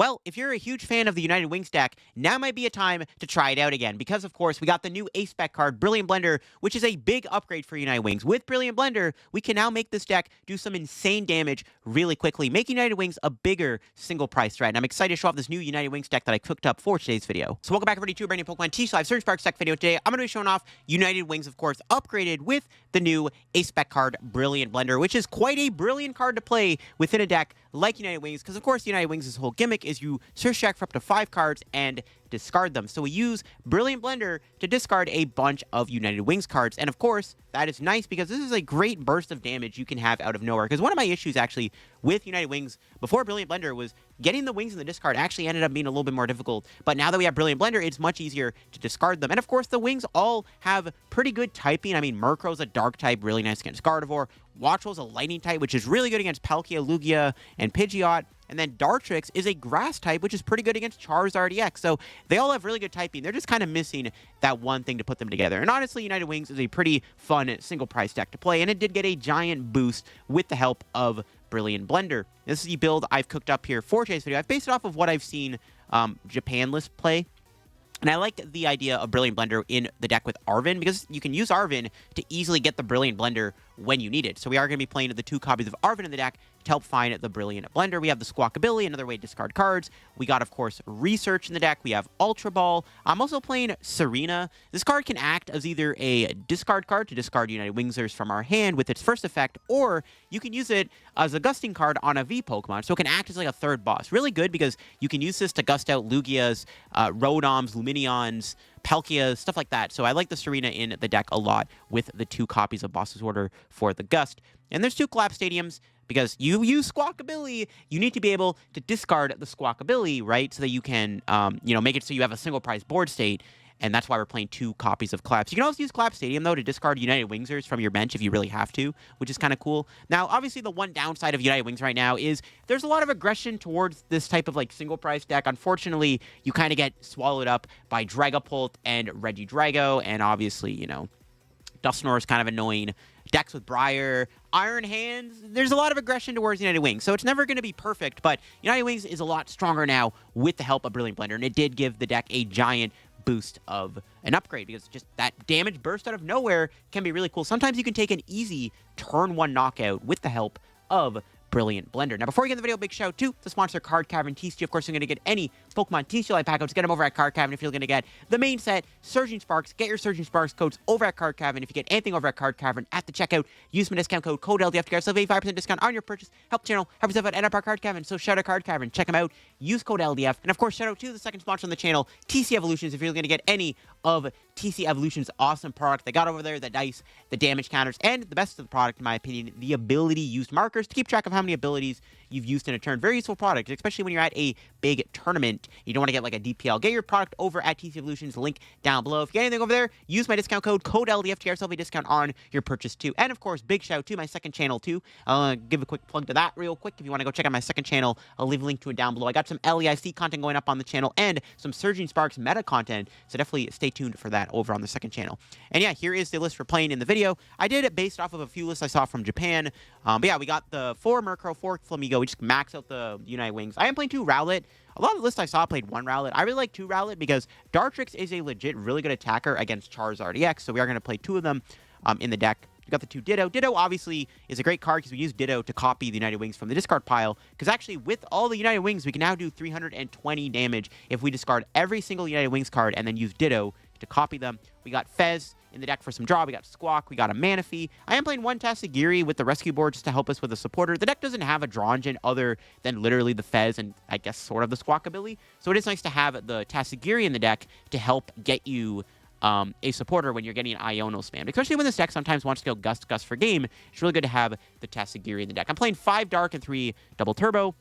Well, if you're a huge fan of the United Wings deck, now might be a time to try it out again, because of course we got the new SPEC card, Brilliant Blender, which is a big upgrade for United Wings. With Brilliant Blender, we can now make this deck do some insane damage really quickly, making United Wings a bigger single price threat. And I'm excited to show off this new United Wings deck that I cooked up for today's video. So welcome back everybody to a brand new Pokemon TCG Live Surge Sparks deck video. Today I'm going to be showing off United Wings, of course, upgraded with the new SPEC card, Brilliant Blender, which is quite a brilliant card to play within a deck like United Wings, because of course United Wings' whole gimmick is you search deck for up to 5 cards and discard them. So we use Brilliant Blender to discard a bunch of United Wings cards, and of course that is nice because this is a great burst of damage you can have out of nowhere. Because one of my issues actually with United Wings before Brilliant Blender was getting the wings in the discard actually ended up being a little bit more difficult, but now that we have Brilliant Blender, it's much easier to discard them. And of course the wings all have pretty good typing. I mean, Murkrow's a dark type, really nice against Gardevoir. Wattrel's a lightning type, which is really good against Palkia, Lugia, and Pidgeot. And then Dartrix is a grass type, which is pretty good against Charizard EX. So they all have really good typing. They're just kind of missing that one thing to put them together. And honestly, United Wings is a pretty fun single price deck to play, and it did get a giant boost with the help of Brilliant Blender. This is the build I've cooked up here for today's video. I've based it off of what I've seen Japan list play. And I like the idea of Brilliant Blender in the deck with Arven, because you can use Arven to easily get the Brilliant Blender when you need it. So we are going to be playing the 2 copies of Arven in the deck to help find the Brilliant Blender. We have the Squawkabilly, another way to discard cards. We got, of course, Research in the deck. We have Ultra Ball. I'm also playing Serena. This card can act as either a discard card to discard United Wingsers from our hand with its first effect, or you can use it as a gusting card on a V Pokemon. So it can act as like a third boss. Really good because you can use this to gust out Lugias, Rotoms, Luminions, Palkia, stuff like that. So I like the Serena in the deck a lot with the 2 copies of Boss's Order for the Gust. And there's 2 Collapsed Stadiums, because you use Squawkabilly, you need to be able to discard the Squawkabilly, right? So that you can, make it so you have a single prize board state. And that's why we're playing 2 copies of Collapse. You can also use Collapsed Stadium, though, to discard United Wingsers from your bench if you really have to, which is kind of cool. Now, obviously, the one downside of United Wings right now is there's a lot of aggression towards this type of, single price deck. Unfortunately, you kind of get swallowed up by Dragapult and Regidrago, and obviously, Dusknoir is kind of annoying. Decks with Briar, Iron Hands, there's a lot of aggression towards United Wings, so it's never going to be perfect, but United Wings is a lot stronger now with the help of Brilliant Blender, and it did give the deck a giant boost of an upgrade, because just that damage burst out of nowhere can be really cool. Sometimes you can take an easy turn 1 knockout with the help of Brilliant Blender. Now, before we get in the video, big shout out to the sponsor, Card Cavern TCG. Of course, you're going to get any Pokemon TCG Live pack codes. Get them over at Card Cavern if you're going to get the main set, Surging Sparks. Get your Surging Sparks codes over at Card Cavern. If you get anything over at Card Cavern at the checkout, use my discount code LDF to get yourself a 5% discount on your purchase. Help the channel, help yourself out, and up our Card Cavern. So shout out Card Cavern. Check them out. Use code LDF. And of course, shout out to the second sponsor on the channel, TC Evolutions. If you're going to get any of TC Evolution's awesome product they got over there, the dice, the damage counters, and the best of the product, in my opinion, the ability used markers to keep track of how many abilities you've used in a turn. Very useful product, especially when you're at a big tournament. You don't want to get like a DPL. Get your product over at TC Evolutions, link down below. If you get anything over there, use my discount code LDF to get yourself a discount on your purchase too. And of course, big shout out to my second channel too. I'll give a quick plug to that real quick. If you want to go check out my second channel, I'll leave a link to it down below. I got some LEIC content going up on the channel and some Surging Sparks meta content, so definitely stay tuned for that over on the second channel. And yeah, here is the list we're playing in the video. I did it based off of a few lists I saw from Japan. But yeah, we got the 4 Murkrow, 4 Flamigo. We just max out the United Wings. I am playing 2 Rowlet. A lot of the lists I saw played 1 Rowlet. I really like 2 Rowlet because Dartrix is a legit really good attacker against Charizard EX, so we are going to play 2 of them in the deck. We got the 2 Ditto. Ditto obviously is a great card because we use Ditto to copy the United Wings from the discard pile, because actually with all the United Wings, we can now do 320 damage if we discard every single United Wings card and then use Ditto to copy them. We got Fez in the deck for some draw. We got Squawk. We got a Manaphy. I am playing 1 Tatsugiri with the Rescue Board just to help us with a supporter. The deck doesn't have a draw engine other than literally the Fez and I guess sort of the Squawkabilly. So it is nice to have the Tatsugiri in the deck to help get you a supporter when you're getting Iono spammed. Especially when this deck sometimes wants to go Gust for game. It's really good to have the Tatsugiri in the deck. I'm playing 5 Dark and 3 Double Turbo.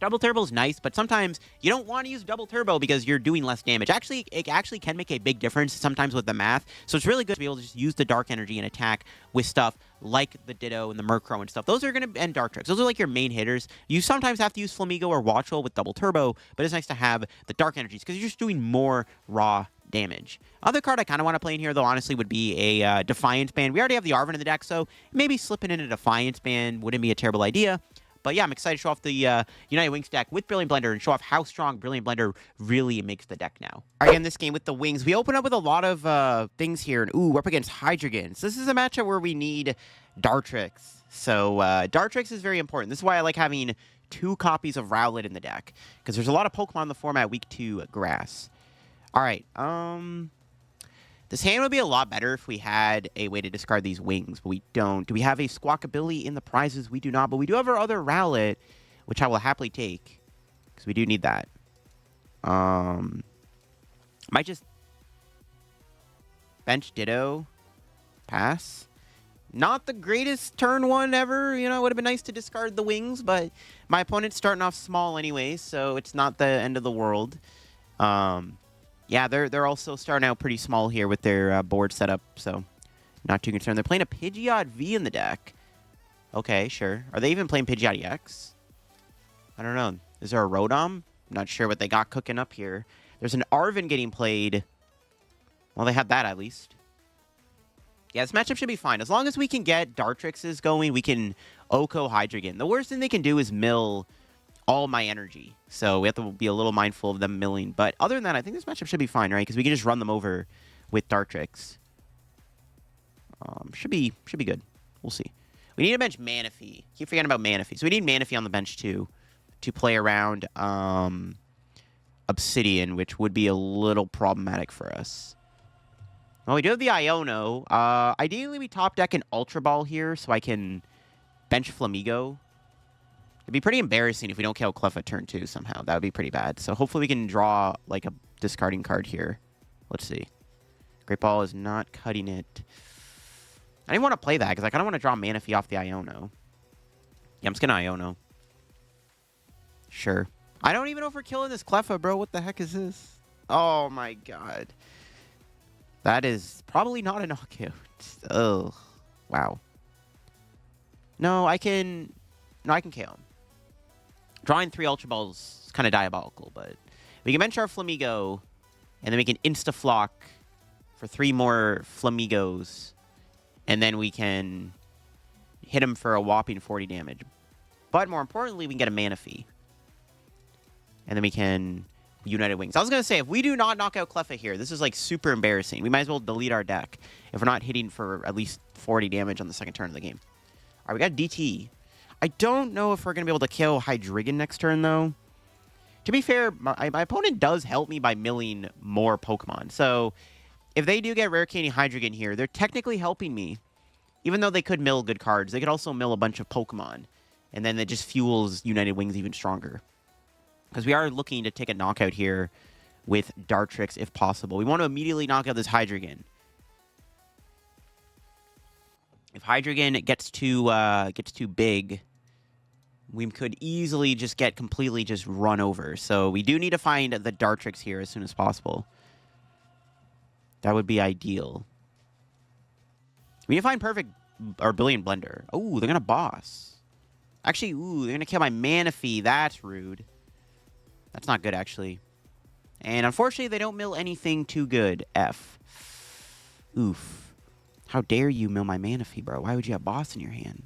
Double Turbo is nice, but sometimes you don't want to use Double Turbo because you're doing less damage. Actually, it actually can make a big difference sometimes with the math, so it's really good to be able to just use the Dark Energy and attack with stuff like the Ditto and the Murkrow and stuff. Those are going to, and Dartrix, those are like your main hitters. You sometimes have to use Flamigo or Wattrel with Double Turbo, but it's nice to have the Dark Energies because you're just doing more raw damage. Other card I kind of want to play in here, though, honestly, would be a Defiance Band. We already have the Arven in the deck, so maybe slipping in a Defiance Band wouldn't be a terrible idea. But yeah, I'm excited to show off the United Wings deck with Brilliant Blender and show off how strong Brilliant Blender really makes the deck now. All right, in this game with the Wings, we open up with a lot of things here. And ooh, we're up against Hydreigon. So this is a matchup where we need Dartrix. So Dartrix is very important. This is why I like having 2 copies of Rowlet in the deck, because there's a lot of Pokemon in the format week 2 grass. All right, this hand would be a lot better if we had a way to discard these Wings, but we don't. Do we have a Squawkabilly in the prizes? We do not, but we do have our other Rowlet, which I will happily take, because we do need that. Might just bench Ditto, pass. Not the greatest turn 1 ever. You know, it would have been nice to discard the Wings, but my opponent's starting off small anyways, so it's not the end of the world. Yeah, they're also starting out pretty small here with their board setup, so not too concerned. They're playing a Pidgeot V in the deck. Okay, sure. Are they even playing Pidgeot EX? I don't know. Is there a Rotom? I'm not sure what they got cooking up here. There's an Arven getting played. Well, they had that at least. Yeah, this matchup should be fine. As long as we can get Dartrixes going, we can Oko Hydreigon. The worst thing they can do is mill all my energy. So we have to be a little mindful of them milling. But other than that, I think this matchup should be fine, right? Because we can just run them over with Dartrix. Should be good. We'll see. We need to bench Manaphy. Keep forgetting about Manaphy. So we need Manaphy on the bench too to play around Obsidian, which would be a little problematic for us. Well, we do have the Iono. Ideally, we top deck an Ultra Ball here so I can bench Flamigo. It'd be pretty embarrassing if we don't KO Cleffa turn 2 somehow. That would be pretty bad. So hopefully we can draw like a discarding card here. Let's see. Great Ball is not cutting it. I didn't want to play that because I kind of want to draw Manaphy off the Iono. Yeah, I'm just going to Iono. Sure. I don't even know if we're killing this Cleffa, bro. What the heck is this? Oh my god. That is probably not a knockout. Oh, wow. No, I can KO him. Drawing 3 Ultra Balls is kind of diabolical, but we can bench our Flamigo, and then we can Insta-Flock for 3 more Flamigos, and then we can hit him for a whopping 40 damage. But more importantly, we can get a Manaphy. And then we can United Wings. I was going to say, if we do not knock out Cleffa here, this is like super embarrassing. We might as well delete our deck if we're not hitting for at least 40 damage on the second turn of the game. All right, we got DT. I don't know if we're going to be able to kill Hydreigon next turn, though. To be fair, my opponent does help me by milling more Pokemon. So if they do get Rare Candy Hydreigon here, they're technically helping me. Even though they could mill good cards, they could also mill a bunch of Pokemon. And then that just fuels United Wings even stronger. Because we are looking to take a knockout here with Dartrix if possible. We want to immediately knock out this Hydreigon. If Hydreigon gets too big, we could easily just get completely just run over. So we do need to find the Dartrix here as soon as possible. That would be ideal. We need to find perfect or Brilliant Blender. Oh, they're going to boss. Actually, ooh, they're going to kill my Manaphy. That's rude. That's not good, actually. And unfortunately, they don't mill anything too good. F. Oof. How dare you mill my Manaphy, bro? Why would you have boss in your hand?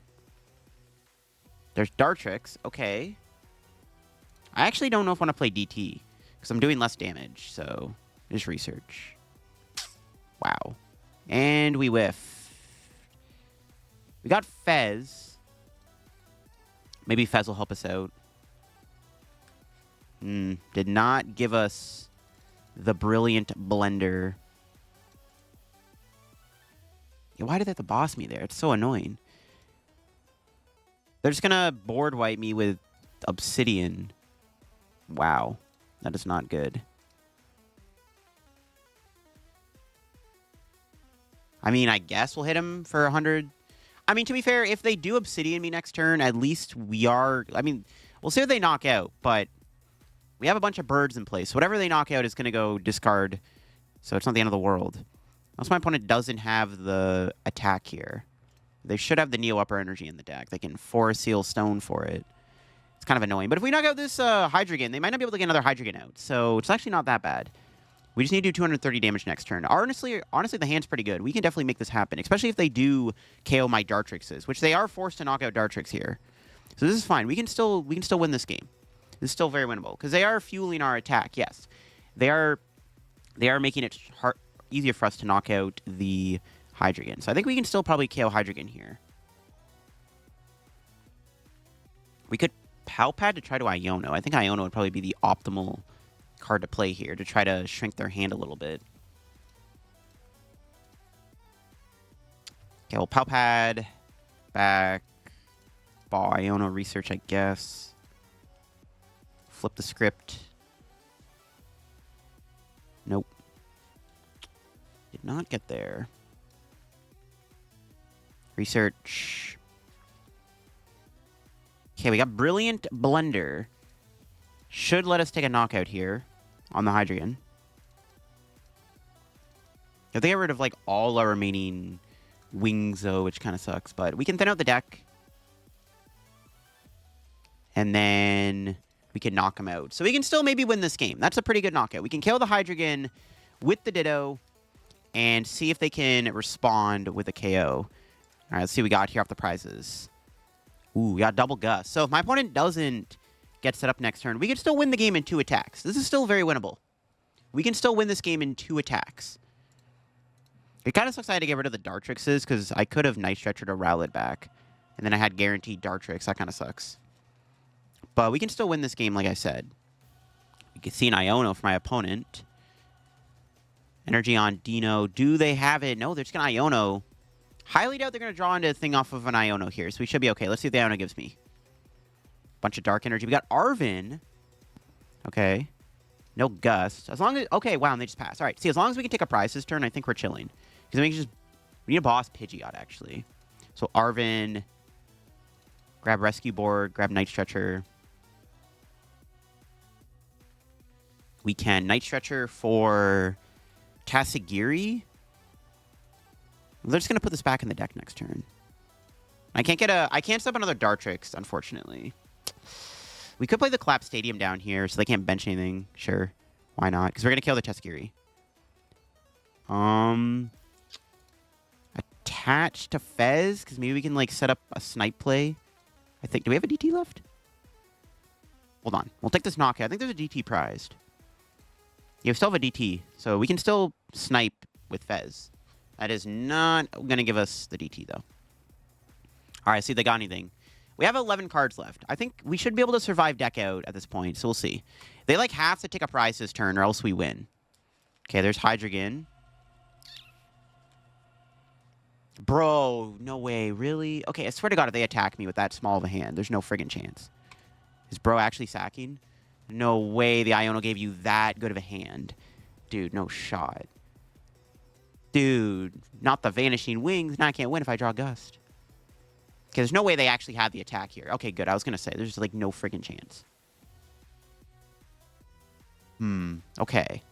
There's Dartrix. Okay. I actually don't know if I want to play DT, because I'm doing less damage, so just research. Wow. And we whiff. We got Fez. Maybe Fez will help us out. Did not give us the Brilliant Blender. Yeah, why did they have to boss me there? It's so annoying. They're just going to board wipe me with Obsidian. Wow. That is not good. I mean, I guess we'll hit him for 100. I mean, to be fair, if they do Obsidian me next turn, at least we are... I mean, we'll see what they knock out, but we have a bunch of birds in place. So whatever they knock out is going to go discard, so it's not the end of the world. Also, my opponent doesn't have the attack here. They should have the Neo Upper Energy in the deck. They can Forest Seal Stone for it. It's kind of annoying. But if we knock out this Hydreigon, they might not be able to get another Hydreigon out. So it's actually not that bad. We just need to do 230 damage next turn. Honestly, the hand's pretty good. We can definitely make this happen, especially if they do KO my Dartrixes, which they are forced to knock out Dartrix here. So this is fine. We can still win this game. This is still very winnable because they are fueling our attack. Yes, they are making it easier for us to knock out the Hydreigon. So I think we can still probably KO Hydreigon here. We could Pal Pad to try to Iono. I think Iono would probably be the optimal card to play here to try to shrink their hand a little bit. Okay, well, Pal Pad, back, ball, Iono research, I guess. Flip the script. Nope. Did not get there. Research. Okay, we got Brilliant Blender. Should let us take a knockout here on the Hydreigon. If they get rid of, like, all our remaining wings, though, which kind of sucks. But we can thin out the deck. And then we can knock them out. So we can still maybe win this game. That's a pretty good knockout. We can kill the Hydreigon with the Ditto and see if they can respond with a KO. All right, let's see what we got here off the prizes. Ooh, we got double Gust. So if my opponent doesn't get set up next turn, we can still win the game in 2 attacks. This is still very winnable. We can still win this game in 2 attacks. It kind of sucks I had to get rid of the Dartrixes because I could have Night Stretchered a Rowlet back. And then I had guaranteed Dartrix. That kind of sucks. But we can still win this game, like I said. You can see an Iono for my opponent. Energy on Dino. Do they have it? No, they're just going to Iono. Highly doubt they're going to draw into a thing off of an Iono here, so we should be okay. Let's see what the Iono gives me. Bunch of Dark Energy. We got Arven. Okay. No Gust. As long as... Okay, wow, and they just pass. All right, see, as long as we can take a prize this turn, I think we're chilling. Because we can just... We need a boss Pidgeot, actually. So Arven. Grab Rescue Board. Grab Night Stretcher. We can Night Stretcher for Tatsugiri. They're just going to put this back in the deck next turn. I can't set up another Dartrix, unfortunately. We could play the Collapsed Stadium down here, so they can't bench anything. Sure. Why not? Because we're going to kill the Tatsugiri. Attach to Fez, because maybe we can, like, set up a snipe play. I think. Do we have a DT left? Hold on. We'll take this knockout. I think there's a DT prized. Yeah, we still have a DT, so we can still snipe with Fez. That is not going to give us the DT, though. All right, see if they got anything. We have 11 cards left. I think we should be able to survive deck out at this point, so we'll see. They, like, have to take a prize this turn, or else we win. Okay, there's Hydreigon. Bro, no way. Really? Okay, I swear to God, if they attack me with that small of a hand, there's no friggin' chance. Is bro actually sacking? No way the Iono gave you that good of a hand. Dude, no shot. Dude, not the Vanishing Wings. Now I can't win if I draw Gust. Okay, there's no way they actually had the attack here. Okay, good. I was going to say, there's, like, no friggin' chance. Okay.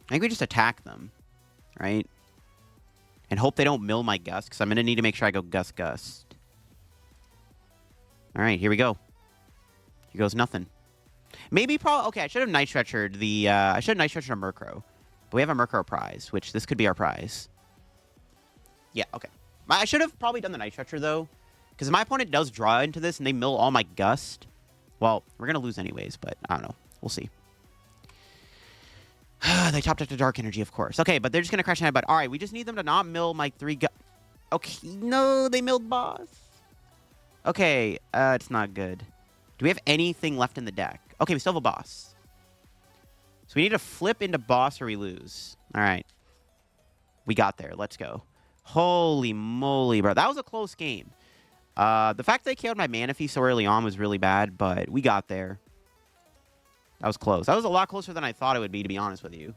I think we just attack them, right? And hope they don't mill my Gust, because I'm going to need to make sure I go Gust. All right, here we go. Here goes nothing. Maybe, okay, I should have Night Stretchered the, I should have Night Stretchered a Murkrow. But we have a Murkrow prize, which this could be our prize. Yeah, okay. I should have probably done the Night Stretcher, though. Because if my opponent does draw into this and they mill all my Gust, well, we're going to lose anyways, but I don't know. We'll see. They topped up to Dark Energy, of course. Okay, but they're just going to crash my butt. All right, we just need them to not mill my 3 Gust. Okay, no, they milled boss. Okay, it's not good. Do we have anything left in the deck? Okay, we still have a boss. So we need to flip into boss or we lose. All right. We got there. Let's go. Holy moly, bro. That was a close game. The fact that they killed my Manaphy so early on was really bad, but we got there. That was close. That was a lot closer than I thought it would be, to be honest with you.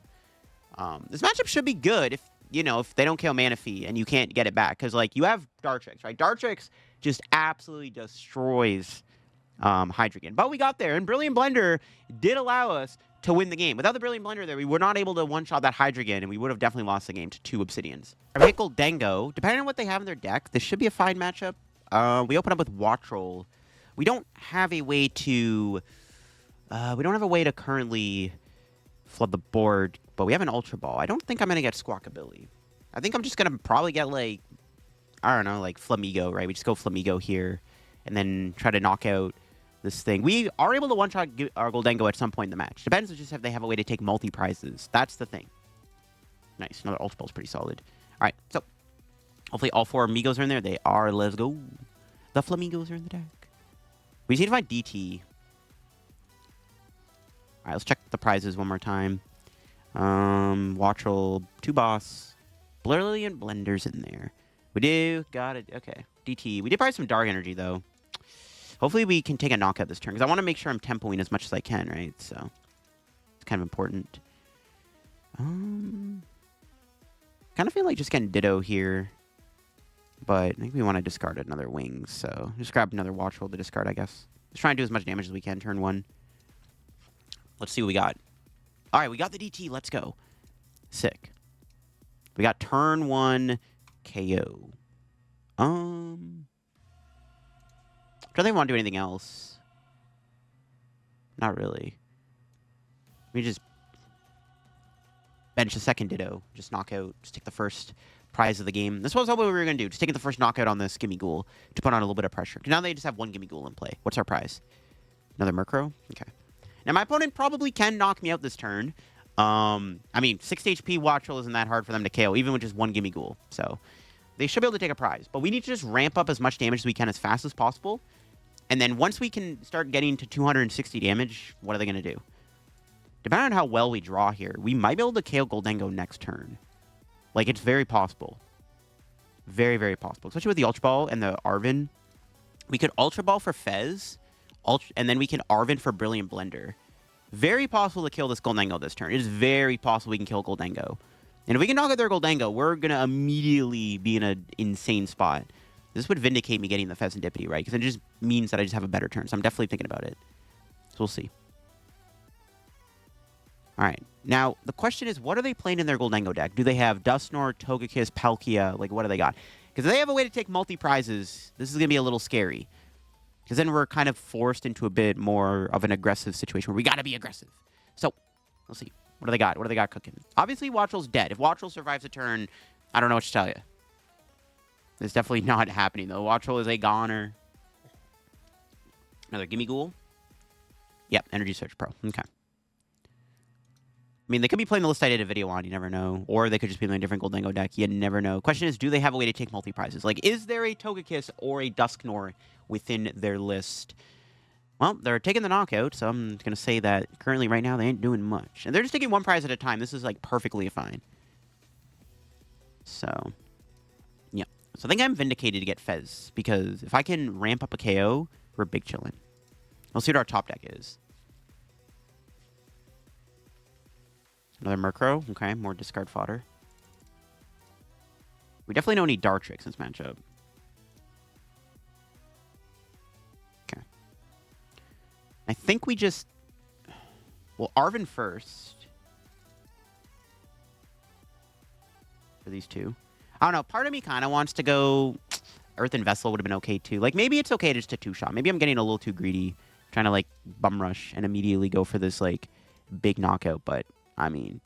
This matchup should be good if, you know, if they don't kill Manaphy and you can't get it back. Because, like, you have Dartrix, right? Dartrix just absolutely destroys Hydreigon. But we got there, and Brilliant Blender did allow us to win the game. Without the Brilliant Blender there, we were not able to one-shot that Hydreigon, and we would have definitely lost the game to 2 Obsidians. Our pick Gholdengo, depending on what they have in their deck, this should be a fine matchup. We open up with Wattrel. We don't have a way to... currently flood the board, but we have an Ultra Ball. I don't think I'm going to get Squawkabilly. I think I'm just going to probably get, like, I don't know, like Flamigo, right? We just go Flamigo here and then try to knock out this thing. We are able to one-shot our Gholdengo at some point in the match. Depends just if they have a way to take multi-prizes. That's the thing. Nice. Another Ultra Ball's pretty solid. All right, so hopefully all 4 Amigos are in there. They are. Let's go. The Flamingos are in the deck. We just need to find DT. All right, let's check the prizes one more time. Wattrel, 2 Boss. Brilliant Blender's in there. We do. Got it. Okay. DT. We did probably some Dark Energy, though. Hopefully we can take a knockout this turn, because I want to make sure I'm tempoing as much as I can, right? So it's kind of important. Kind of feel like just getting Ditto here. But I think we want to discard another Wings, so just grab another Wattrel to discard, I guess. Let's try and do as much damage as we can turn 1. Let's see what we got. All right, we got the DT. Let's go. Sick. We got turn 1 KO. Do they want to do anything else? Not really. We just bench the second Ditto. Just knock out. Just take the first prize of the game. This was what we were going to do. Just taking the first knockout on this Gimme Ghoul to put on a little bit of pressure. Now they just have 1 Gimme Ghoul in play. What's our prize? Another Murkrow? Okay. Now my opponent probably can knock me out this turn. I mean, 60 HP Wattrel isn't that hard for them to KO, even with just 1 Gimme Ghoul. So they should be able to take a prize. But we need to just ramp up as much damage as we can as fast as possible. And then once we can start getting to 260 damage, what are they going to do? Depending on how well we draw here, we might be able to KO Gholdengo next turn. Like, it's very possible. Very, very possible. Especially with the Ultra Ball and the Arven. We could Ultra Ball for Fez, and then we can Arven for Brilliant Blender. Very possible to kill this Gholdengo this turn. It is very possible we can kill Gholdengo. And if we can knock out their Gholdengo, we're going to immediately be in an insane spot. This would vindicate me getting the Fezandipiti, right? Because it just means that I just have a better turn. So I'm definitely thinking about it. So we'll see. All right. Now, the question is, what are they playing in their Gholdengo deck? Do they have Dusknoir, Togekiss, Palkia? Like, what do they got? Because if they have a way to take multi-prizes, this is going to be a little scary. Because then we're kind of forced into a bit more of an aggressive situation where we got to be aggressive. So, we'll see. What do they got? What do they got cooking? Obviously, Wattrel's dead. If Wattrel survives a turn, I don't know what to tell you. It's definitely not happening, though. Wattrel is a goner. Another Gimme Ghoul. Yep, Energy Search Pro. Okay. I mean, they could be playing the list I did a video on. You never know. Or they could just be playing a different Gholdengo deck. You never know. Question is, do they have a way to take multi-prizes? Like, is there a Togekiss or a Dusknoir within their list? Well, they're taking the knockout, so I'm going to say that currently right now they ain't doing much. And they're just taking 1 prize at a time. This is, like, perfectly fine. So, yeah. So I think I'm vindicated to get Fez, because if I can ramp up a KO, we're big chillin'. We'll see what our top deck is. Another Murkrow. Okay, more discard fodder. We definitely don't need Dartrix in this matchup. Okay. I think we just... Well, Arven first. For these two. I don't know. Part of me kind of wants to go... Earthen Vessel would have been okay, too. Like, maybe it's okay just to 2-shot. Maybe I'm getting a little too greedy. Trying to, like, bum rush and immediately go for this, like, big knockout. But, I mean,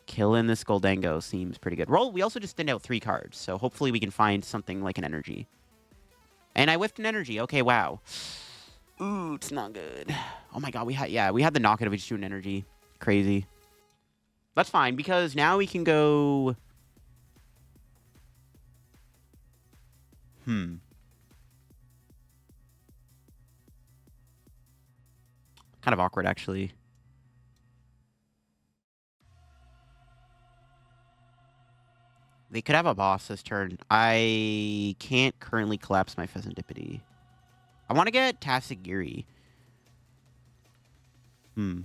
killing this Gholdengo seems pretty good. We also just thinned out 3 cards. So, hopefully we can find something like an energy. And I whiffed an energy. Okay, wow. Ooh, it's not good. Oh, my God. We had the knockout if we just do an energy. Crazy. That's fine, because now we can go... Kind of awkward, actually. They could have a boss this turn. I can't currently collapse my Fezandipiti. I want to get Tatsugiri. So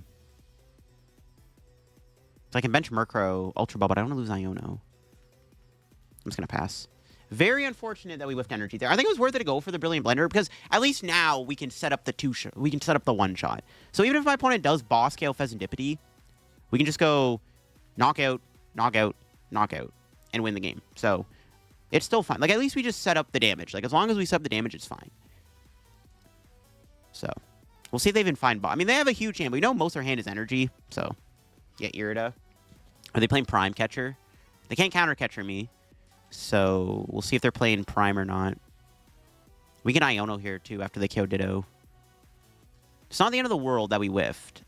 I can bench Murkrow, Ultra Ball, but I don't want to lose Iono. I'm just going to pass. Very unfortunate that we whiffed energy there. I think it was worth it to go for the Brilliant Blender, because at least now we can set up the we can set up the 1-shot. So even if my opponent does boss KO Fezandipiti, we can just go knockout, knockout, knockout, and win the game. So it's still fine. Like, at least we just set up the damage. Like, as long as we set up the damage, it's fine. So we'll see if they even find boss. I mean, they have a huge hand, but we know most of their hand is energy. So yeah, Irida. Are they playing Prime Catcher? They can't counter Catcher me. So we'll see if they're playing Prime or not. We can Iono here, too, after they KO Ditto. It's not the end of the world that we whiffed.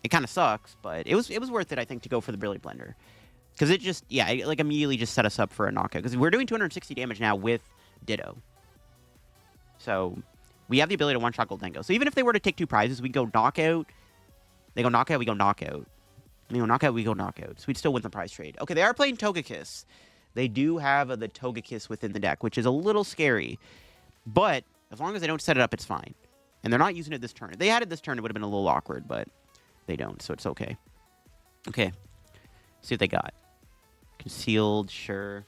It kind of sucks, but it was worth it, I think, to go for the Brilliant Blender. Because it just, yeah, it, like, immediately just set us up for a knockout. Because we're doing 260 damage now with Ditto. So we have the ability to one-shot Gholdengo. So even if they were to take 2 prizes, we go knockout. They go knockout, we go knockout. They go knockout, we go knockout. So we'd still win the prize trade. Okay, they are playing Togekiss. They do have the Togekiss within the deck, which is a little scary. But as long as they don't set it up, it's fine. And they're not using it this turn. If they had it this turn, it would have been a little awkward, but they don't, so it's okay. Okay. See what they got. Concealed, sure.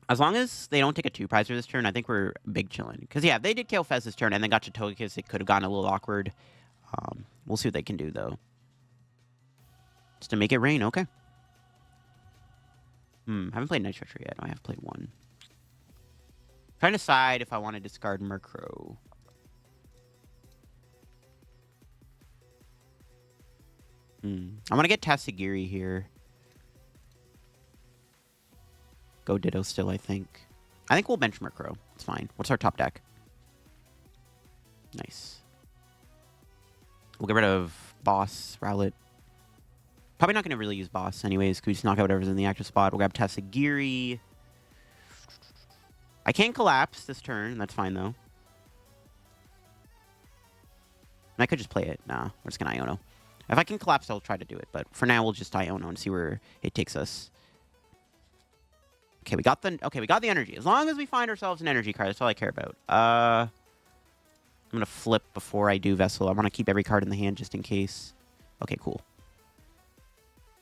As long as they don't take a 2-prizer this turn, I think we're big chilling. Because, yeah, if they did KO Fez this turn and then got to Togekiss, it could have gotten a little awkward. We'll see what they can do, though. Just to make it rain, okay. I haven't played Night Stretcher yet. I have played one. Trying to decide if I want to discard Murkrow. I'm going to get Tatsugiri here. Go Ditto still, I think. I think we'll bench Murkrow. It's fine. What's our top deck? Nice. We'll get rid of Boss, Rowlet. Probably not going to really use Boss anyways, because we just knock out whatever's in the active spot. We'll grab Tatsugiri. I can't collapse this turn. That's fine, though. And I could just play it. Nah, we're just going to Iono. If I can collapse, I'll try to do it. But for now, we'll just Iono and see where it takes us. Okay, we got the energy. As long as we find ourselves an energy card, that's all I care about. I'm going to flip before I do Vessel. I want to keep every card in the hand just in case. Okay, cool.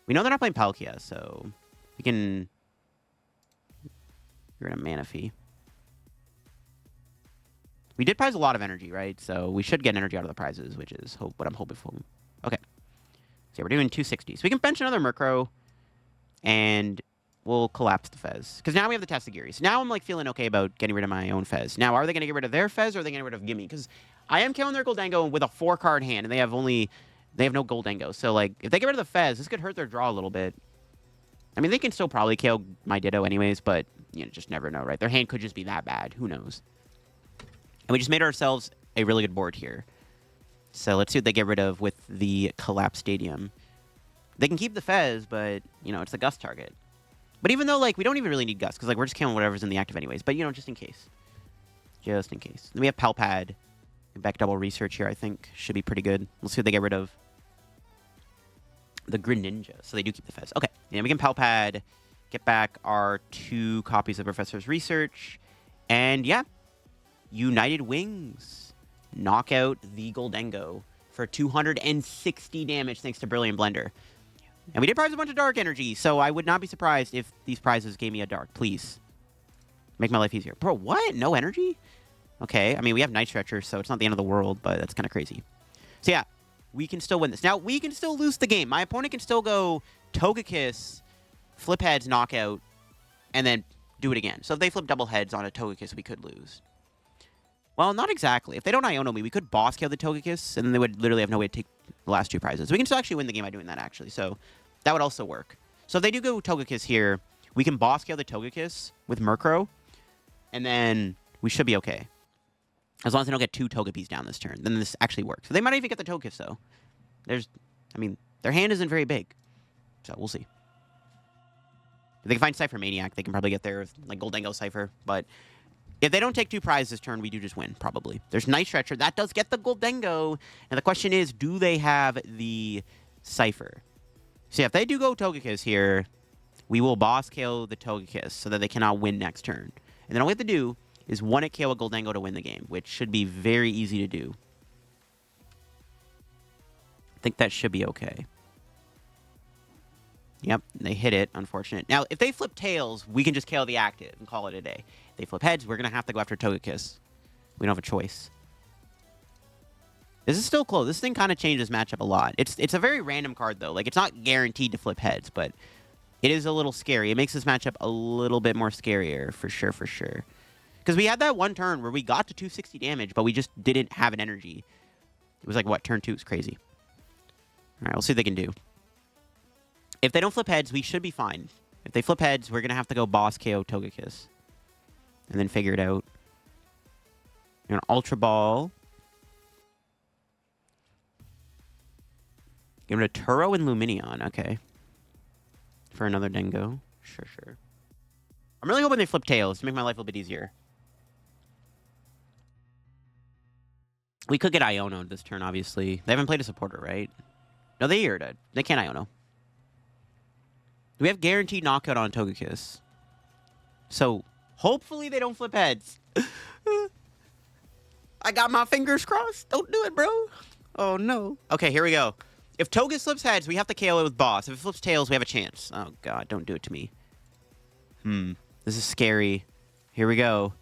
We know they're not playing Palkia, so we can... You're in a Manaphy. We did prize a lot of energy, right? So we should get energy out of the prizes, which is what I'm hoping for. Okay. So yeah, we're doing 260. So we can bench another Murkrow, and we'll collapse the Fez. Because now we have the Tatsugiri. So now I'm like feeling okay about getting rid of my own Fez. Now, are they going to get rid of their Fez, or are they going to get rid of Gimme? Because I am killing their Gholdengo with a 4-card hand, and they have no Gholdengo. So, like, if they get rid of the Fez, this could hurt their draw a little bit. I mean, they can still probably KO my Ditto anyways, but, you know, just never know, right? Their hand could just be that bad. Who knows? And we just made ourselves a really good board here. So let's see what they get rid of with the Collapsed Stadium. They can keep the Fez, but, you know, it's a Gust target. But even though, like, we don't even really need Gust, because, like, we're just killing whatever's in the active anyways. But, you know, just in case. Just in case. Then we have Pal Pad. Back double research here, I think. Should be pretty good. We'll see what they get rid of. The Greninja. So they do keep the Fez. Okay. Yeah, we can Pal Pad. Get back our 2 copies of Professor's Research. And, yeah. United Wings. Knock out the Gholdengo for 260 damage thanks to Brilliant Blender. And we did prize a bunch of Dark Energy, so I would not be surprised if these prizes gave me a Dark. Please. Make my life easier. Bro, what? No energy? Okay, I mean, we have Night Stretcher, so it's not the end of the world, but that's kind of crazy. So, yeah, we can still win this. Now, we can still lose the game. My opponent can still go Togekiss, flip heads, knockout, and then do it again. So if they flip double heads on a Togekiss, we could lose. Well, not exactly. If they don't Iono me, we could boss kill the Togekiss, and then they would literally have no way to take the last 2 prizes. So we can still actually win the game by doing that, actually. So that would also work. So if they do go Togekiss here, we can boss kill the Togekiss with Murkrow, and then we should be okay. As long as they don't get 2 Togepis down this turn, then this actually works. So they might even get the Togekiss, though. I mean, their hand isn't very big. So we'll see. If they can find Cypher Maniac, they can probably get there with, like, Gholdengo Cypher. But if they don't take 2 prizes this turn, we do just win, probably. There's Night Stretcher. That does get the Gholdengo. And the question is, do they have the Cypher? So yeah, if they do go Togekiss here, we will boss KO the Togekiss so that they cannot win next turn. And then all we have to do is 1-hit KO a Gholdengo to win the game, which should be very easy to do. I think that should be okay. Yep, they hit it, unfortunate. Now, if they flip tails, we can just KO the active and call it a day. If they flip heads, we're going to have to go after Togekiss. We don't have a choice. This is still close. This thing kind of changes matchup a lot. It's a very random card, though. Like, it's not guaranteed to flip heads, but it is a little scary. It makes this matchup a little bit more scarier, for sure, for sure. Because we had that one turn where we got to 260 damage, but we just didn't have an energy. It was like, what, turn 2? It's crazy. All right, we'll see what they can do. If they don't flip heads, we should be fine. If they flip heads, we're going to have to go boss KO Togekiss. And then figure it out. An Ultra Ball. Give it a Turo and Lumineon. Okay. For another Dingo. Sure. I'm really hoping they flip tails to make my life a little bit easier. We could get Iono this turn, obviously. They haven't played a supporter, right? No, they are dead. They can't Iono. We have guaranteed knockout on Togekiss. So, hopefully they don't flip heads. I got my fingers crossed. Don't do it, bro. Oh, no. Okay, here we go. If Togekiss flips heads, we have to KO it with boss. If it flips tails, we have a chance. Oh, God, don't do it to me. This is scary. Here we go.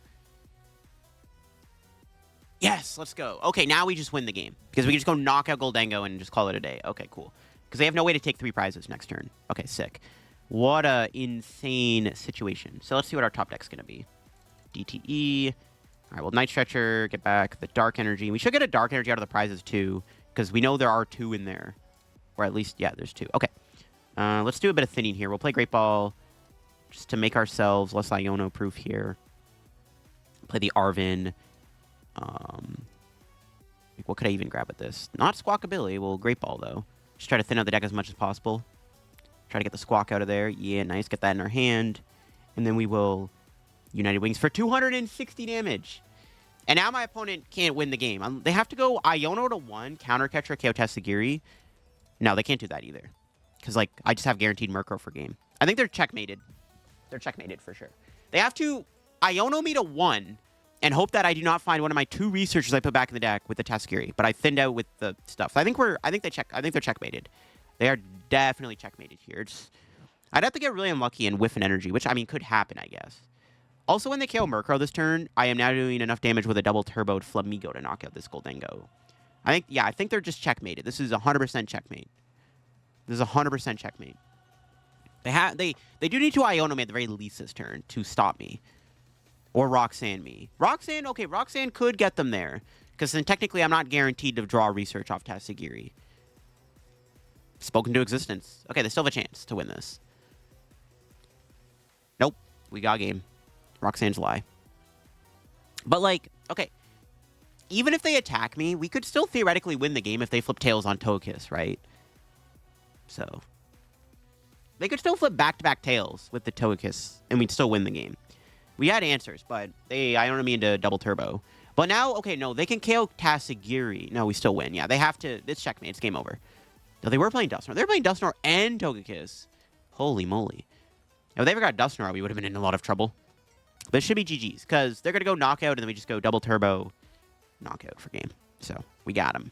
Yes, let's go. Okay, now we just win the game. Because we can just go knock out Gholdengo and just call it a day. Okay, cool. Because they have no way to take 3 prizes next turn. Okay, sick. What a insane situation. So let's see what our top deck's going to be. DTE. All right, well, Night Stretcher, get back the Dark Energy. We should get a Dark Energy out of the prizes, too. Because we know there are 2 in there. Or at least, yeah, there's 2. Okay. Let's do a bit of thinning here. We'll play Great Ball just to make ourselves less Iono-proof here. Play the Arven. What could I even grab with this? Not Squawkabilly. Well, Great Ball, though. Just try to thin out the deck as much as possible. Try to get the Squawk out of there. Yeah, nice. Get that in our hand. And then we will United Wings for 260 damage. And now my opponent can't win the game. They have to go Iono to 1, Counter Catcher, KO Tatsugiri. No, they can't do that either. Because, like, I just have guaranteed Murkrow for game. I think they're checkmated. They're checkmated for sure. They have to Iono me to 1 and hope that I do not find one of my 2 researchers I put back in the deck with the Tatsugiri. But I thinned out with the stuff. So I think they're checkmated. They are definitely checkmated here. I'd have to get really unlucky and whiff an energy, which, I mean, could happen, I guess. Also, when they KO Murkrow this turn, I am now doing enough damage with a double turboed Flamigo to knock out this Gholdengo. I think they're just checkmated. This is 100% checkmate. This is 100% checkmate. They do need to Iono me at the very least this turn to stop me. Or Roxanne me. Roxanne could get them there. Because then technically I'm not guaranteed to draw research off Tatsugiri. Spoken to existence. Okay, they still have a chance to win this. Nope. We got game. Roxanne's lie. But, like, okay. Even if they attack me, we could still theoretically win the game if they flip tails on Togekiss, right? So, they could still flip back-to-back tails with the Togekiss, and we'd still win the game. We had answers, but they Iono me into double turbo. But now, okay, no, they can KO Tatsugiri. No, we still win. Yeah, they have to. It's checkmate. It's game over. No, they were playing Dusknoir. They were playing Dusknoir and Togekiss. Holy moly. If they ever got Dusknoir, we would have been in a lot of trouble. But it should be GG's, because they're going to go knockout, and then we just go double turbo knockout for game. So, we got him.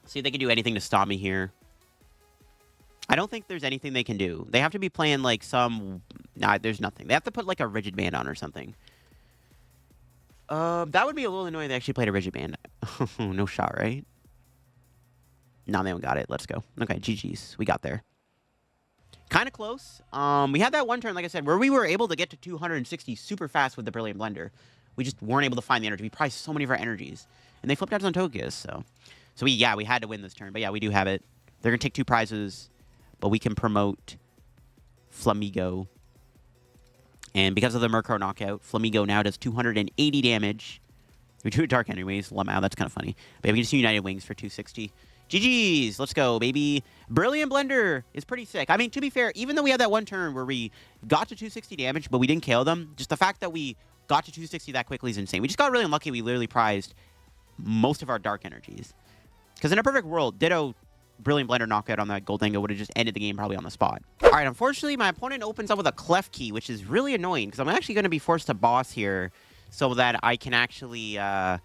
See if they can do anything to stop me here. I don't think there's anything they can do. They have to be playing, like, some... Nah, there's nothing. They have to put, like, a rigid band on or something. That would be a little annoying if they actually played a rigid band. No shot, right? No, they haven't got it. Let's go. Okay, GG's. We got there. Kind of close. We had that one turn, like I said, where we were able to get to 260 super fast with the Brilliant Blender. We just weren't able to find the energy. We prized so many of our energies. And they flipped out on Togekiss, so... So, we had to win this turn. But, yeah, we do have it. They're going to take 2 prizes, but we can promote Flamigo. And because of the Murkrow knockout, Flamigo now does 280 damage. We do it dark anyways. Lemao, that's kind of funny. But yeah, we can just United Wings for 260. GG's. Let's go, baby. Brilliant Blender is pretty sick. I mean, to be fair, even though we had that one turn where we got to 260 damage, but we didn't KO them, just the fact that we got to 260 that quickly is insane. We just got really unlucky. We literally prized most of our dark energies. Because in a perfect world, Ditto Brilliant Blender knockout on that Gholdengo would have just ended the game probably on the spot. All right, unfortunately, my opponent opens up with a Klefki, which is really annoying because I'm actually going to be forced to boss here so that I can actually get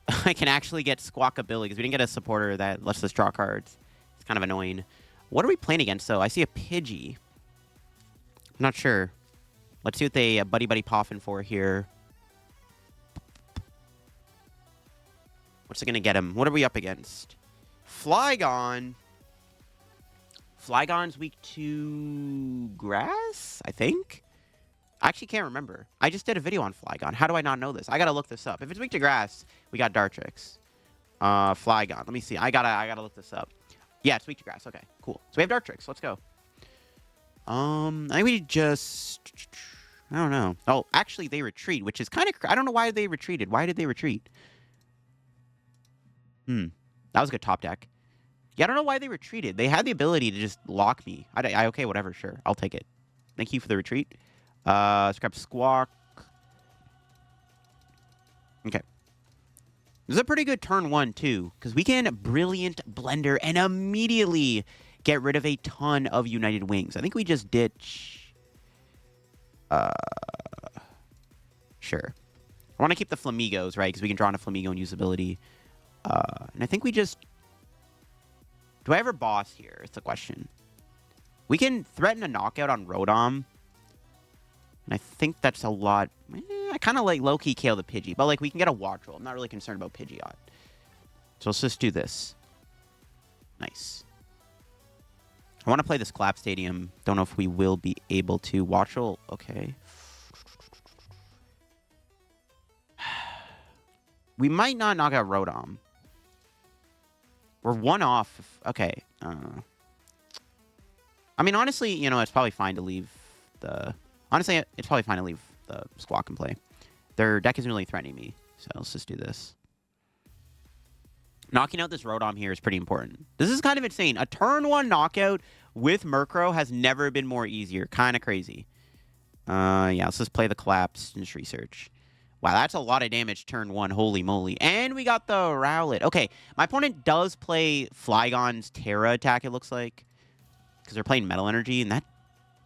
Squawkabilly because we didn't get a supporter that lets us draw cards. It's kind of annoying. What are we playing against, though? I see a Pidgey. I'm not sure. Let's see what they Buddy Poffin for here. What's it going to get him? What are we up against? Flygon. Flygon's weak to grass, I think. I actually can't remember. I just did a video on Flygon. How do I not know this? I got to look this up. If it's weak to grass, we got Dartrix. Flygon. Let me see. I gotta look this up. Yeah, it's weak to grass. Okay, cool. So we have Dartrix. Let's go. I think we just... I don't know. Oh, actually, they retreat, which is kind of... I don't know why they retreated. Why did they retreat? That was a good top deck. Yeah, I don't know why they retreated. They had the ability to just lock me. Okay, whatever, sure. I'll take it. Thank you for the retreat. Let's grab Squawk. Okay. This is a pretty good turn 1, too, because we can Brilliant Blender and immediately get rid of a ton of United Wings. I think we just ditch... Sure. I want to keep the Flamigos, right, because we can draw on a Flamigo and use ability. And I think we just... Do I ever boss here? It's the question. We can threaten a knockout on Rotom. And I think that's a lot... I kind of like low-key KO the Pidgey. But like we can get a Wattrel. I'm not really concerned about Pidgeot. So let's just do this. Nice. I want to play this Collapsed Stadium. Don't know if we will be able to. Wattrel. Okay. We might not knock out Rotom. We're one off. Okay. I mean, honestly, you know, it's probably fine to leave the... Honestly, it's probably fine to leave the Squawk and play. Their deck isn't really threatening me. So let's just do this. Knocking out this Rotom here is pretty important. This is kind of insane. A turn 1 knockout with Murkrow has never been more easier. Kind of crazy. Yeah, let's just play the Collapse and just research. Wow, that's a lot of damage turn 1. Holy moly. And we got the Rowlet. Okay, my opponent does play Flygon's Terra attack, it looks like. Because they're playing Metal Energy, and that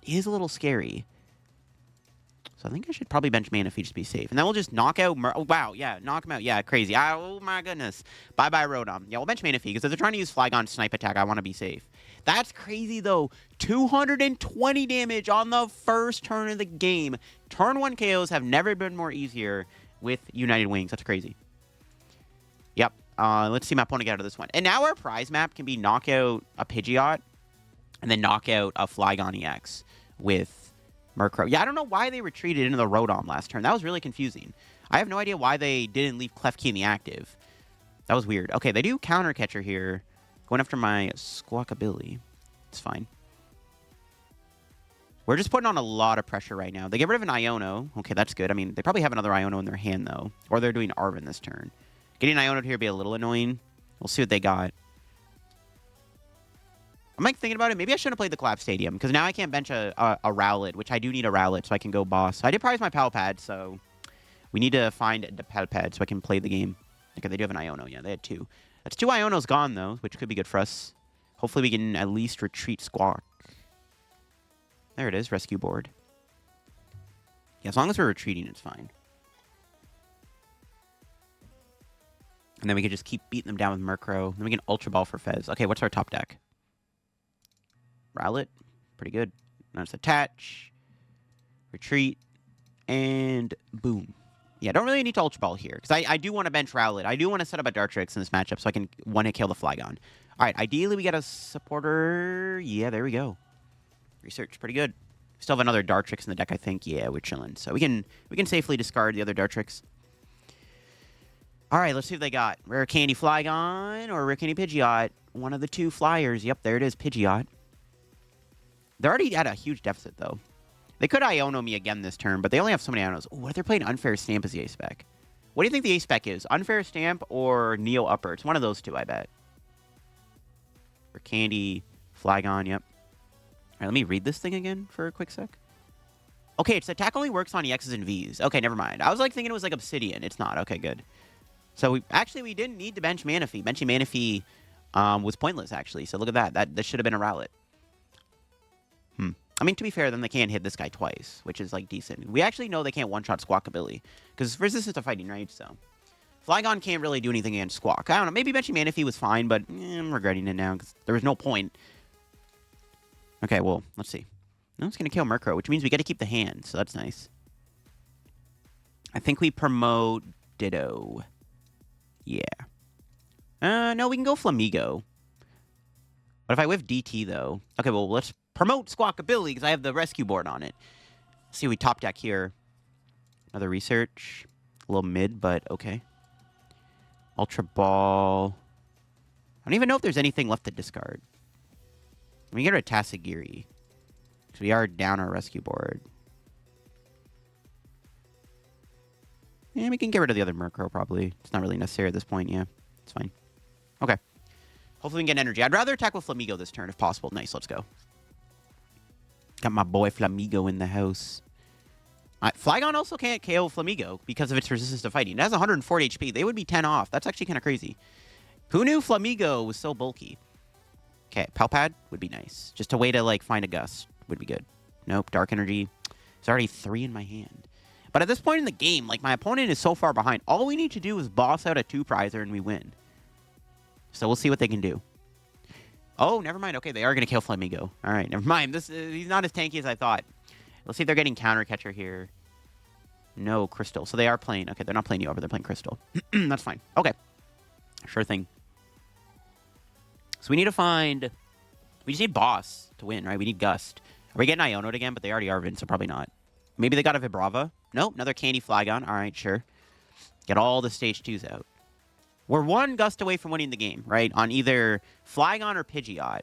is a little scary. So I think I should probably bench Manaphy just to be safe. And then we'll just knock out... Oh, wow, yeah, knock him out. Yeah, crazy. Oh, my goodness. Bye-bye, Rotom. Yeah, we'll bench Manaphy, because if they're trying to use Flygon's Snipe attack, I want to be safe. That's crazy, though. 220 damage on the first turn of the game. Turn 1 KOs have never been more easier with United Wings. That's crazy. Yep. Let's see my opponent get out of this one. And now our prize map can be knock out a Pidgeot and then knock out a Flygon EX with Murkrow. Yeah, I don't know why they retreated into the Rotom last turn. That was really confusing. I have no idea why they didn't leave Klefki in the active. That was weird. Okay, they do counter catcher here. Going after my Squawkabilly. It's fine. We're just putting on a lot of pressure right now. They get rid of an Iono. Okay, that's good. I mean, they probably have another Iono in their hand, though. Or they're doing Arven this turn. Getting Iono here would be a little annoying. We'll see what they got. I'm like thinking about it. Maybe I shouldn't have played the Collapsed Stadium, because now I can't bench a Rowlet, which I do need a Rowlet so I can go boss. So I did prize my Pal Pad, so we need to find the Pal Pad so I can play the game. Okay, they do have an Iono. Yeah, they had 2. That's 2 Ionos gone, though, which could be good for us. Hopefully we can at least retreat Squawk. There it is, Rescue Board. Yeah, as long as we're retreating, it's fine. And then we can just keep beating them down with Murkrow. Then we can Ultra Ball for Fez. Okay, what's our top deck? Rowlet. Pretty good. Now it's attach. Retreat. And boom. Yeah, don't really need to Ultra Ball here. Because I do want to bench Rowlet. I do want to set up a Dartrix in this matchup so I can one-hit kill the Flygon. Alright, ideally we get a supporter. Yeah, there we go. Research, pretty good. Still have another Dartrix in the deck, I think. Yeah, we're chilling. So we can safely discard the other Dartrix. All right, let's see what they got. Rare Candy Flygon or Rare Candy Pidgeot. One of the 2 flyers. Yep, there it is, Pidgeot. They're already at a huge deficit, though. They could Iono me again this turn, but they only have so many Ionos. Oh, what if they're playing Unfair Stamp as the A-Spec? What do you think the A-Spec is? Unfair Stamp or Neo Upper? It's one of those 2, I bet. Rare Candy Flygon, yep. All right, let me read this thing again for a quick sec. Okay, its attack only works on EXs and Vs. Okay, never mind. I was like thinking it was like Obsidian. It's not. Okay, good. So we didn't need to bench Manaphy. Benching Manaphy was pointless, actually. So look at that. That should have been a Rowlet. I mean, to be fair, then they can't hit this guy twice, which is like decent. We actually know they can't one-shot Squawkabilly because it's resistant to fighting, right? So Flygon can't really do anything against Squawk. I don't know. Maybe benching Manaphy was fine, but I'm regretting it now because there was no point. Okay, well, let's see. No, it's going to kill Murkrow, which means we got to keep the hand, so that's nice. I think we promote Ditto. Yeah. No, we can go Flamigo. But if I whiff DT, though... Okay, well, let's promote Squawkabilly, because I have the Rescue Board on it. Let's see, we top deck here. Another research. A little mid, but okay. Ultra Ball. I don't even know if there's anything left to discard. Let me get rid of Tatsugiri. Because we are down our rescue board. Yeah, we can get rid of the other Murkrow, probably. It's not really necessary at this point, yeah. It's fine. Okay. Hopefully we can get energy. I'd rather attack with Flamigo this turn, if possible. Nice, let's go. Got my boy Flamigo in the house. Flygon also can't KO Flamigo because of its resistance to fighting. It has 140 HP. They would be 10 off. That's actually kind of crazy. Who knew Flamigo was so bulky? Okay, Pal Pad would be nice. Just a way to, like, find a gust would be good. Nope, Dark Energy. There's already 3 in my hand. But at this point in the game, like, my opponent is so far behind. All we need to do is boss out a 2-prizer and we win. So we'll see what they can do. Oh, never mind. Okay, they are going to kill Flamigo. All right, never mind. He's not as tanky as I thought. Let's see if they're getting Counter Catcher here. No, Crystal. So they are playing. Okay, they're not playing you over. They're playing Crystal. That's fine. Okay. Sure thing. So we need to find... We just need Boss to win, right? We need Gust. Are we getting Iono'd again? But they already Arven, so probably not. Maybe they got a Vibrava. Nope, another Candy Flygon. All right, sure. Get all the Stage 2s out. We're 1 Gust away from winning the game, right? On either Flygon or Pidgeot.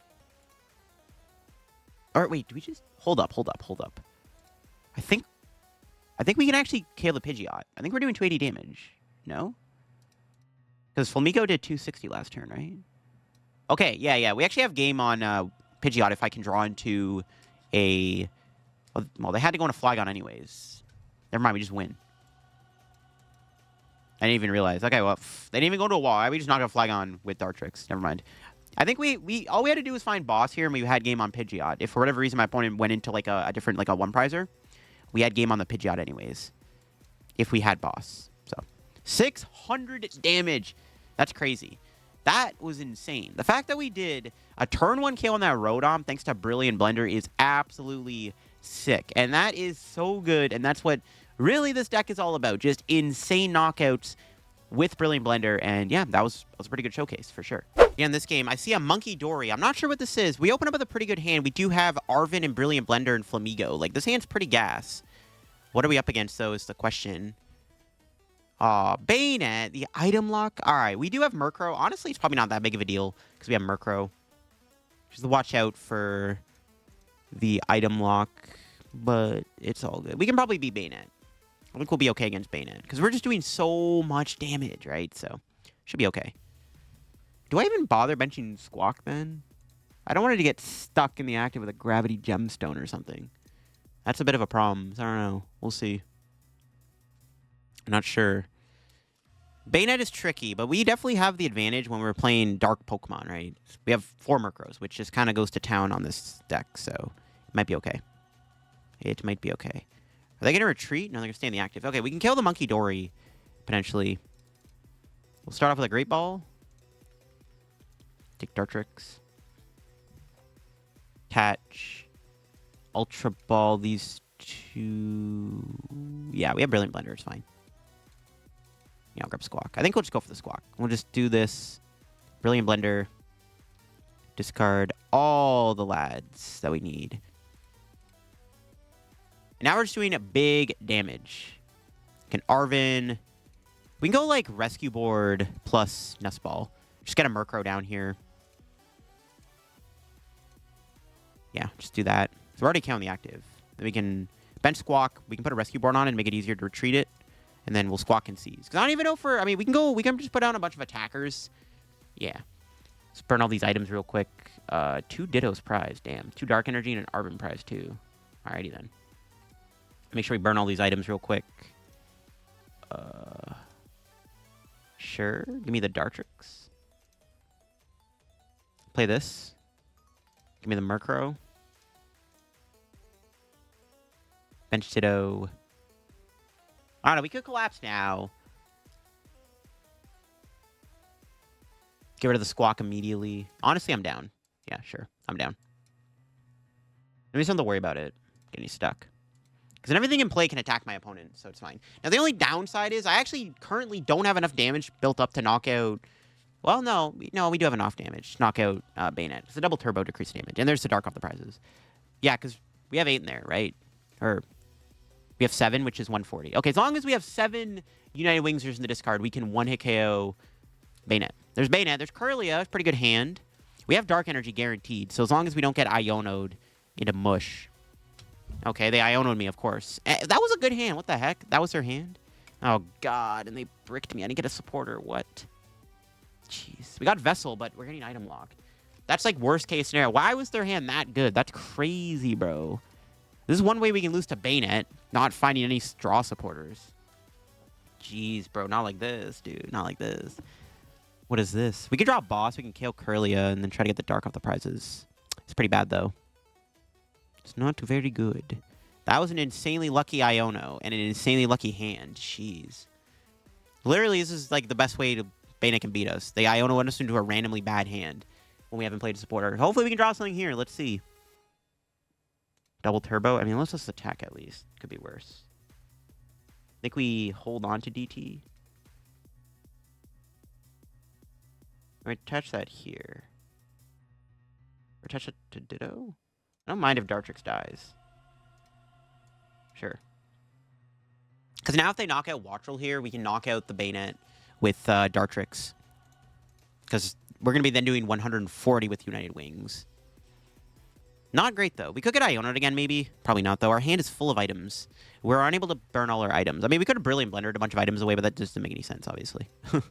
Or wait, do we just... Hold up. I think we can actually kill the Pidgeot. I think we're doing 280 damage. No? Because Flamigo did 260 last turn, right? Okay, yeah. We actually have game on Pidgeot if I can draw into a... Well, they had to go into Flygon anyways. Never mind, we just win. I didn't even realize. Okay, well, they didn't even go to a wall. We just knocked out Flygon with Dartrix. Never mind. I think we all we had to do was find Boss here, and we had game on Pidgeot. If for whatever reason my opponent went into like a different, like a 1-prizer, we had game on the Pidgeot anyways. If we had Boss. So, 600 damage. That's crazy. That was insane. The fact that we did a turn 1 kill on that Rotom thanks to Brilliant Blender is absolutely sick. And that is so good. And that's what really this deck is all about. Just insane knockouts with Brilliant Blender. And yeah, that was a pretty good showcase for sure. Yeah, in this game, I see a Monkey Dory. I'm not sure what this is. We open up with a pretty good hand. We do have Arven and Brilliant Blender and Flamigo. Like, this hand's pretty gas. What are we up against, though, is the question. Banette, the item lock. All right, we do have Murkrow. Honestly, it's probably not that big of a deal because we have Murkrow. Just watch out for the item lock, but it's all good. We can probably beat Banette. I think we'll be okay against Banette because we're just doing so much damage, right? So, should be okay. Do I even bother benching Squawk, then? I don't want it to get stuck in the active with a Gravity Gemstone or something. That's a bit of a problem. So I don't know. We'll see. I'm not sure. Banette is tricky, but we definitely have the advantage when we're playing Dark Pokemon, right? We have 4 Murkrows, which just kind of goes to town on this deck, so it might be okay. It might be okay. Are they going to retreat? No, they're going to stay in the active. Okay, we can kill the Monkey Dory, potentially. We'll start off with a Great Ball. Take Dartrix. Catch. Ultra Ball, these 2... Yeah, we have Brilliant Blender, it's fine. Yeah, I'll grab Squawk. I think we'll just go for the Squawk. We'll just do this. Brilliant Blender. Discard all the lads that we need. And now we're just doing a big damage. Can Arven... We can go like Rescue Board plus Nest Ball. Just get a Murkrow down here. Yeah, just do that. So we're already counting the active. Then we can bench Squawk. We can put a Rescue Board on it and make it easier to retreat it. And then we'll Squawk and Seize. Because I don't even know for... I mean, we can just put down a bunch of attackers. Yeah. Let's burn all these items real quick. 2 Dittos prize. Damn. 2 Dark Energy and an Arven prize, too. Alrighty, then. Make sure we burn all these items real quick. Sure. Give me the Dartrix. Play this. Give me the Murkrow. Bench Ditto. I don't know. We could collapse now. Get rid of the Squawk immediately. Honestly, I'm down. Yeah, sure. I'm down. Maybe just don't have to worry about it getting stuck. Because everything in play can attack my opponent, so it's fine. Now, the only downside is I actually currently don't have enough damage built up to knock out... Well, no, we do have enough damage to knock out Banette. It's a double turbo decrease damage. And there's the Dark off the prizes. Yeah, because we have 8 in there, right? Or we have 7, which is 140. Okay, as long as we have 7 United Wingsters in the discard, we can one-hit KO Banette. There's Banette. There's Curlia. Pretty good hand. We have Dark Energy guaranteed, so as long as we don't get Iono'd into mush. Okay, they Iono'd me, of course. That was a good hand. What the heck? That was their hand? Oh, God, and they bricked me. I didn't get a supporter. What? Jeez. We got Vessel, but we're getting item lock. That's like worst case scenario. Why was their hand that good? That's crazy, bro. This is one way we can lose to Banette, not finding any straw supporters. Jeez, bro. Not like this, dude. Not like this. What is this? We could draw a boss. We can kill Curlia and then try to get the dark off the prizes. It's pretty bad, though. It's not very good. That was an insanely lucky Iono and an insanely lucky hand. Jeez. Literally, this is like the best way to Banette can beat us. They Iono us into a randomly bad hand when we haven't played a supporter. Hopefully we can draw something here. Let's see. Double turbo. I mean, let's just attack at least. Could be worse. I think we hold on to DT. Or attach that here. Or attach it to Ditto? I don't mind if Dartrix dies. Sure. Because now if they knock out Wattrel here, we can knock out the Banette with Dartrix. Because we're going to be then doing 140 with United Wings. Not great, though. We could get Iono'd again, maybe. Probably not, though. Our hand is full of items. We're unable to burn all our items. I mean, we could have Brilliant Blendered a bunch of items away, but that just doesn't make any sense, obviously. It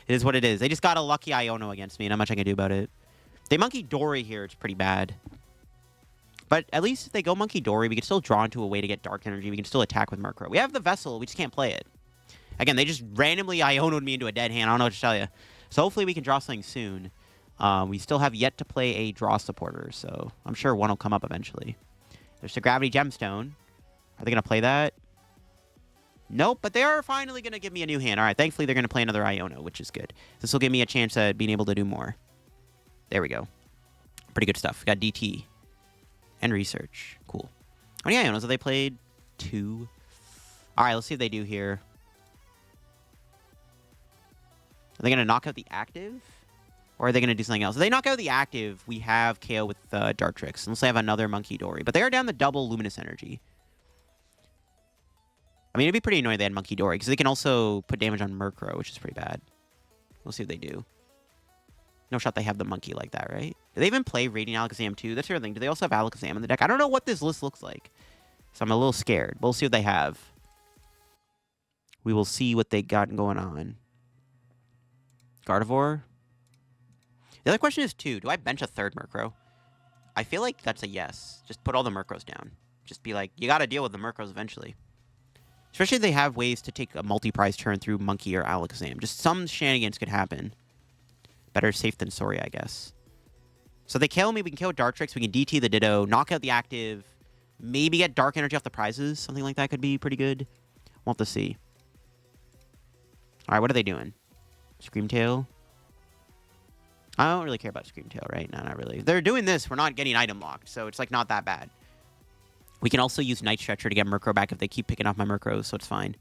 is what it is. They just got a lucky Iono against me, and not much I can do about it. They Monkey Dory here. It's pretty bad. But at least if they go Monkey Dory, we can still draw into a way to get Dark Energy. We can still attack with Murkrow. We have the Vessel. We just can't play it. Again, they just randomly Iono'd me into a dead hand. I don't know what to tell you. So hopefully we can draw something soon. We still have yet to play a draw supporter, so I'm sure one will come up eventually. There's the Gravity Gemstone. Are they going to play that? Nope, but they are finally going to give me a new hand. All right, thankfully they're going to play another Iono, which is good. This will give me a chance at being able to do more. There we go. Pretty good stuff. We got DT and Research. Cool. How many Ionos have they played? 2. All right, let's see if they do here. Are they going to knock out the active? Or are they going to do something else? If they knock out the active, we have KO with Dartrix. Unless they have another Monkey Dory. But they are down the double Luminous Energy. I mean, it'd be pretty annoying if they had Monkey Dory. Because they can also put damage on Murkrow, which is pretty bad. We'll see if they do. No shot they have the Monkey like that, right? Do they even play Radiant Alakazam too? That's the other thing. Do they also have Alakazam in the deck? I don't know what this list looks like. So I'm a little scared. But we'll see what they have. We will see what they got going on. Gardevoir. The other question is, too, do I bench a third Murkrow? I feel like that's a yes. Just put all the Murkrows down. Just be like, you got to deal with the Murkrows eventually. Especially if they have ways to take a multi-prize turn through Monkey or Alakazam. Just some shenanigans could happen. Better safe than sorry, I guess. So they kill me. We can kill Dartrix. We can DT the Ditto. Knock out the active. Maybe get Dark Energy off the prizes. Something like that could be pretty good. We'll have to see. All right, what are they doing? Screamtail. I don't really care about Screamtail, right? No, not really. If they're doing this, we're not getting item locked, so it's like not that bad. We can also use Night Stretcher to get Murkrow back if they keep picking off my Murkrows, so it's fine.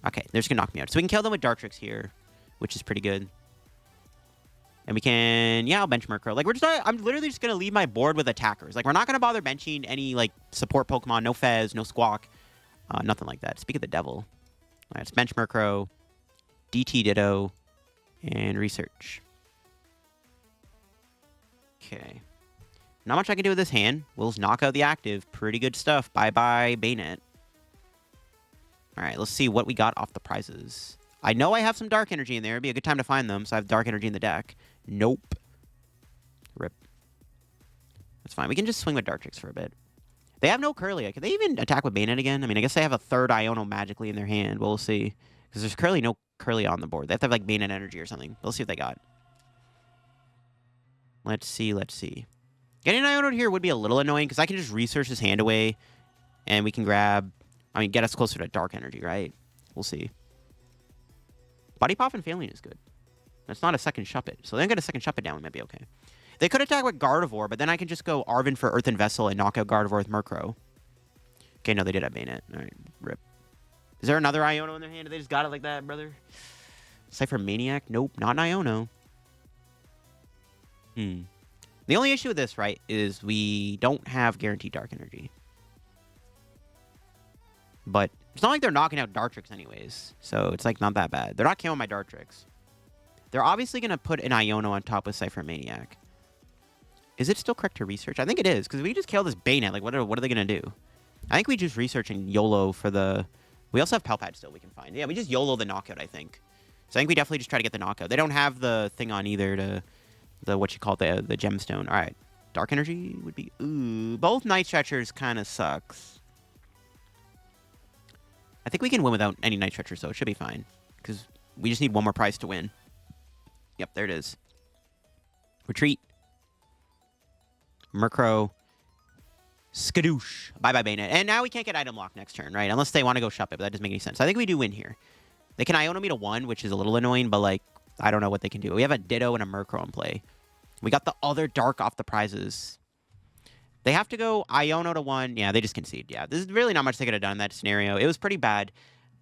Okay, they're just going to knock me out. So we can kill them with Dartrix here, which is pretty good. And we can, yeah, I'll bench Murkrow. Like, I'm literally just going to leave my board with attackers. Like, we're not going to bother benching any, like, support Pokemon. No Fez, no Squawk. Nothing like that. Speak of the devil. All right, let's bench Murkrow, DT Ditto, and Research. Okay. Not much I can do with this hand. We'll just knock out the active. Pretty good stuff. Bye-bye, Banette. Alright, let's see what we got off the prizes. I know I have some Dark Energy in there. It'd be a good time to find them, so I have Dark Energy in the deck. Nope. Rip. That's fine. We can just swing with Dartrix for a bit. They have no Curlia. Can they even attack with Banette again? I mean, I guess they have a third Iono magically in their hand. We'll see. Because there's currently no Curlia on the board. They have to have, like, Banette Energy or something. We'll see what they got. Let's see, let's see. Getting an Iono here would be a little annoying, because I can just research his hand away, and we can grab... I mean, get us closer to Dark Energy, right? We'll see. Body Pop and Failing is good. That's not a second Shuppet, so then get a second Shuppet down, we might be okay. They could attack with Gardevoir, but then I can just go Arven for Earthen Vessel and knock out Gardevoir with Murkrow. Okay, no, they did have Banette. Alright, rip. Is there another Iono in their hand? They just got it like that, brother? Cypher Maniac? Nope, not an Iono. The only issue with this, right, is we don't have guaranteed Dark Energy. But it's not like they're knocking out Dartrix anyways. So it's like not that bad. They're not killing my Dartrix. They're obviously going to put an Iono on top with Cypher Maniac. Is it still correct to research? I think it is, because we just kill this Banette. Like, what are they going to do? I think we just research and YOLO for the... We also have Pal Pad still we can find. Yeah, we just YOLO the knockout, I think. So I think we definitely just try to get the knockout. They don't have the thing on either to... The, what you call it, the gemstone. All right. Dark Energy would be... Ooh, both Night Stretchers kind of sucks. I think we can win without any Night Stretchers, so it should be fine. Because we just need one more prize to win. Yep, there it is. Retreat. Murkrow. Skadoosh. Bye-bye, Banette. And now we can't get item lock next turn, right? Unless they want to go shop it, but that doesn't make any sense. So I think we do win here. They can Iono me to 1, which is a little annoying, but, like, I don't know what they can do. We have a Ditto and a Murkrow in play. We got the other Dark off the prizes. They have to go Iono to 1. Yeah, they just concede. Yeah, this is really not much they could have done in that scenario. It was pretty bad.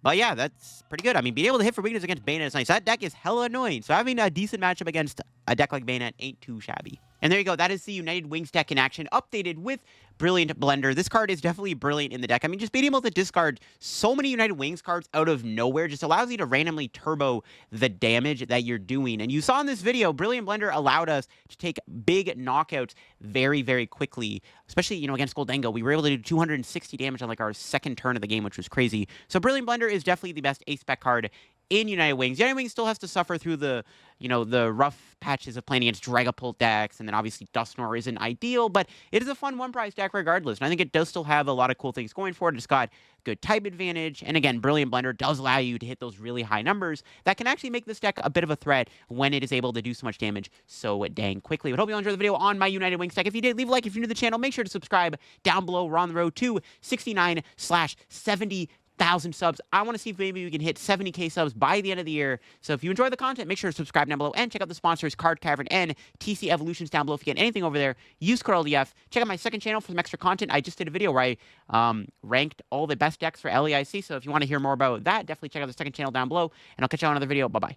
But yeah, that's pretty good. I mean, being able to hit for weakness against Banette is nice. That deck is hella annoying. So having a decent matchup against a deck like Banette ain't too shabby. And there you go. That is the United Wings deck in action, updated with Brilliant Blender. This card is definitely brilliant in the deck. I mean, just being able to discard so many United Wings cards out of nowhere just allows you to randomly turbo the damage that you're doing. And you saw in this video, Brilliant Blender allowed us to take big knockouts very, very quickly, especially, you know, against Gholdengo. We were able to do 260 damage on, like, our second turn of the game, which was crazy. So Brilliant Blender is definitely the best A-Spec card in United Wings. United Wings still has to suffer through the, you know, the rough patches of playing against Dragapult decks, and then obviously Dusknoir isn't ideal, but it is a fun one-prize deck regardless, and I think it does still have a lot of cool things going for it. It's got good type advantage, and again, Brilliant Blender does allow you to hit those really high numbers that can actually make this deck a bit of a threat when it is able to do so much damage so dang quickly. But hope you all enjoyed the video on my United Wings deck. If you did, leave a like. If you're new to the channel, make sure to subscribe down below. We're on the road to 69/70,000 subs. I want to see if maybe we can hit 70k subs by the end of the year. So if you enjoy the content, make sure to subscribe down below and check out the sponsors Card Cavern and TC Evolutions down below. If you get anything over there, use code LDF. Check out my second channel for some extra content. I just did a video where I ranked all the best decks for LEIC. So if you want to hear more about that, definitely check out the second channel down below. And I'll catch you on another video. Bye-bye.